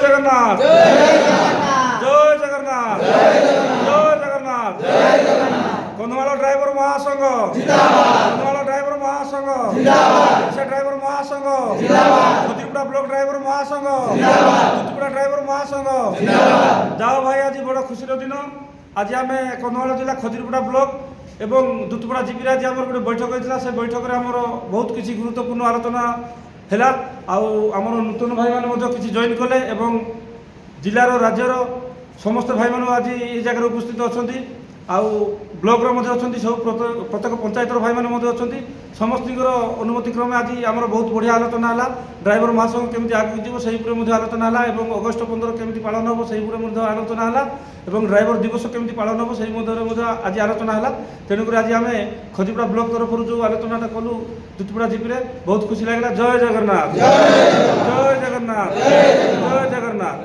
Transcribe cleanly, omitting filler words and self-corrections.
जगन्नाथ जय जगन्नाथ जय जगन्नाथ कंधमाल ड्राइवर महासंघ कंधमाल ड्राइवर महासंघ रिक्शा ड्राइवर महासंघ खतिपुड़ा ब्लॉक ड्राइवर महासंघ तुतुपुड़ा ड्राइवर महासंघ जाओ भाई आज बड़ खुशी दिन आज आम कंधमाल जिला खतिपुड़ा ब्लॉक एवं दुतुपड़ा जीपी आज आम गोटे बैठक होता से बैठक में आम बहुत किसी गुरुत्वपूर्ण आलोचना है आमर नूतन भाई मैंने किसी जॉइन कले एवं जिलार राज्यर समस्त भाई मैंने आज ये जगह उपस्थित अच्छा आउ ब्लॉक अच्छा सब प्रत्येक पंचायतर भाई मैंने अच्छा समस्त अनुमति क्रमे आज आम बहुत बढ़िया आलोचना है ड्राइवर महासंघ केमी आगे जीव से आलोचना है अगस्ट 15 केमी पालन हम से आलोचना है ड्राइवर दिवस केमी पालन हम से आज आलोचना है तेणुक आज आम खतिपुड़ा ब्लॉक तरफ जो आलोचना कलु दुतुपड़ा जीपी में बहुत खुशी लगे जय जगन्नाथ जय जगन्नाथ जय जगन्नाथ।